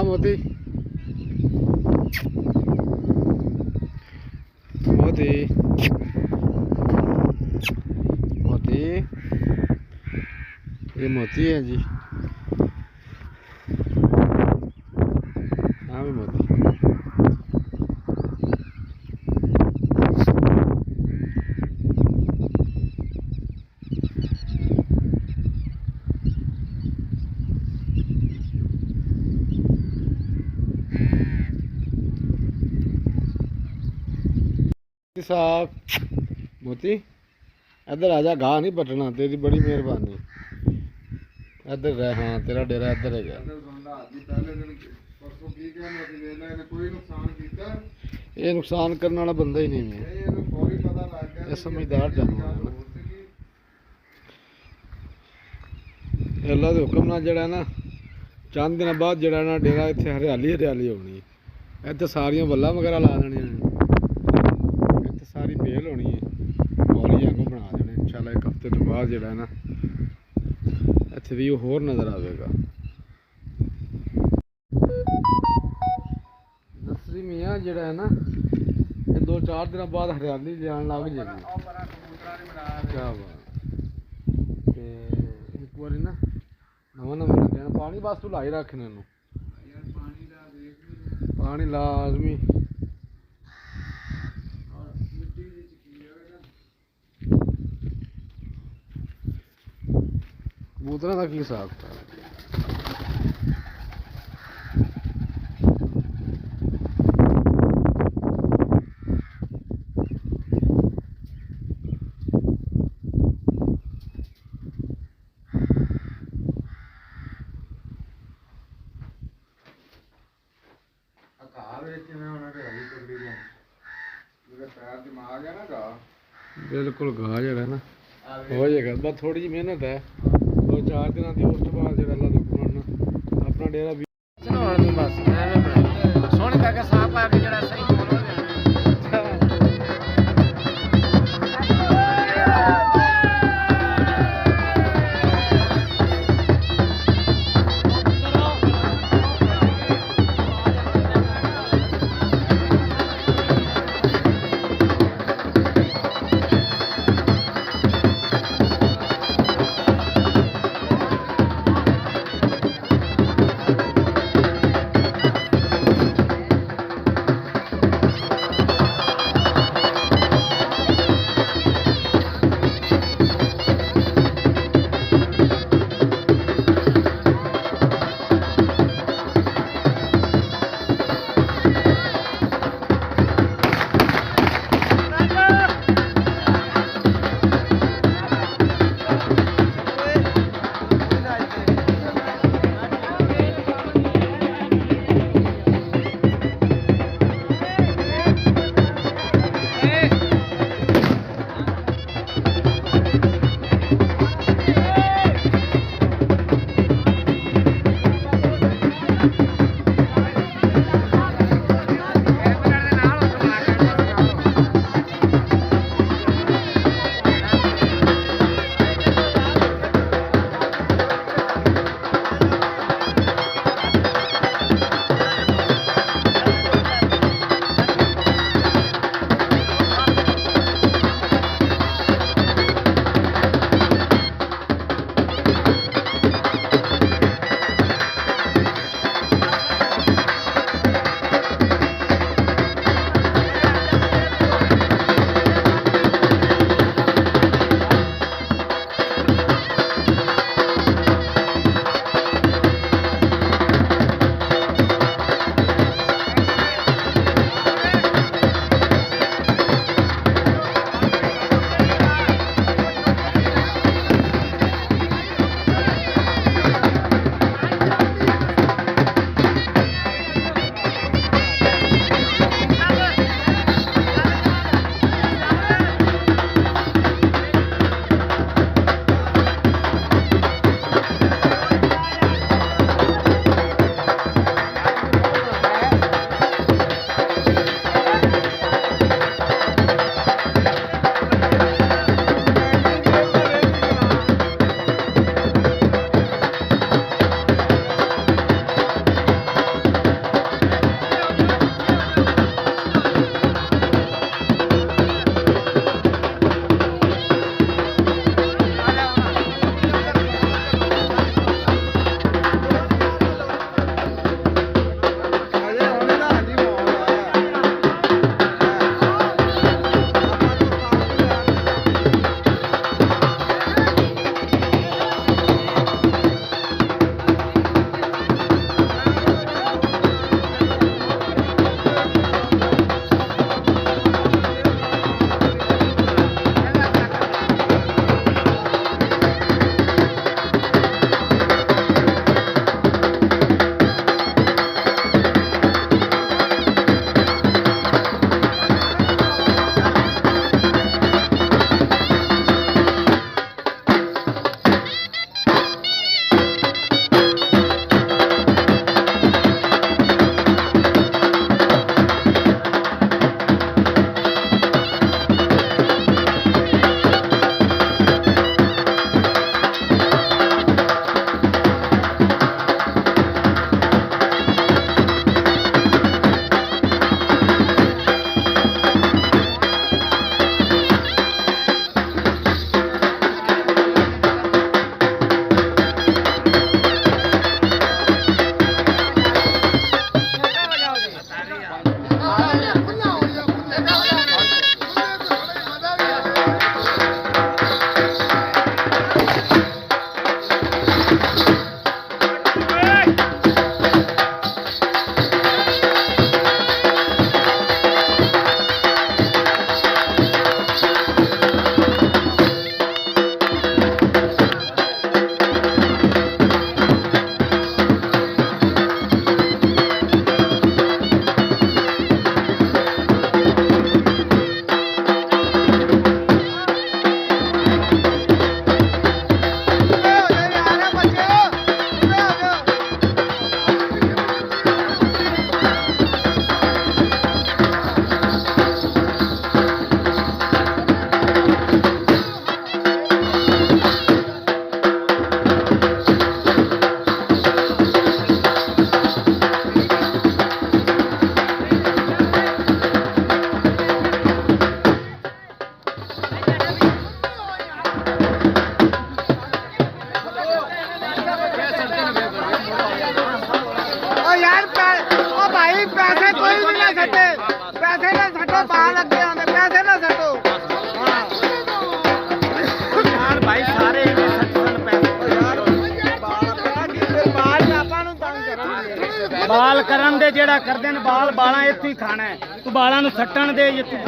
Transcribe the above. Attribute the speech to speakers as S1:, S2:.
S1: मोती मोती मोती, ये मोती है जी। हाँ भी मोती। साहब मोती इधर आ जा, घाह नहीं पटना, तेरी बड़ी मेहरबानी। इधर रह, हाँ तेरा डेरा इधर है गया। ये नुकसान करने वाला बंदा ही नहीं है, ये समझदार जानवर है ना। अल्लाह के हुक्म नाल जड़ा ना चंद दिन बाद जड़ा ना डेरा इत्थे हरियाली हरियाली होनी है। इत्थे सारियां बल्लां वगैरह ला देनियां ने, इत्थे सारी बेल होनी है, मौली आंगू बना देने इंशाल्लाह। एक हफ्ते तो बाद जड़ा ना इत्थे व्यू होर नज़र आवेगा। नर्सरी मियाँ जड़ा है ना ये 2-4 दिन बाद हरियाली जान लग जाएगी। क्या बात। एक बार ना नवा नवा लगे पानी बस तू लाई रख इन्हू, पानी लाजमी। कबूतरों का की हिसाब था। बिल्कुल घाह जड़ा ना हो जाएगा, बस थोड़ी जी मेहनत है। 2-4 दिन की उस बाद जो अल्लाह के हुक्म नाल अपना डेरा भी बस सोहने करके साफ करके जड़ा सही बोल हो जाना।
S2: ਭਾਈ ਪੈਸੇ ਕੋਈ ਵੀ ਨਾ ਸੱਟੇ, ਪੈਸੇ ਨਾ ਸੱਟੋ, ਬਾਲ ਅੱਗੇ ਆਉਂਦੇ, ਪੈਸੇ ਨਾ ਸੱਟੋ। ਯਾਰ ਭਾਈ ਸਾਰੇ ਇਹਨੇ ਸੱਟਣ ਪੈਸੇ ਯਾਰ ਬਾਲ ਆਪਾਂ ਨੂੰ ਤੰਗ ਕਰਨਗੇ, ਬਾਲ ਕਰਨ ਦੇ ਜਿਹੜਾ ਕਰਦੇ ਨੇ ਬਾਲਾਂ ਇੱਥੇ ਹੀ ਖਾਣਾ ਹੈ, ਤੂੰ ਬਾਲਾਂ ਨੂੰ ਸੱਟਣ ਦੇ ਜੇ ਤੂੰ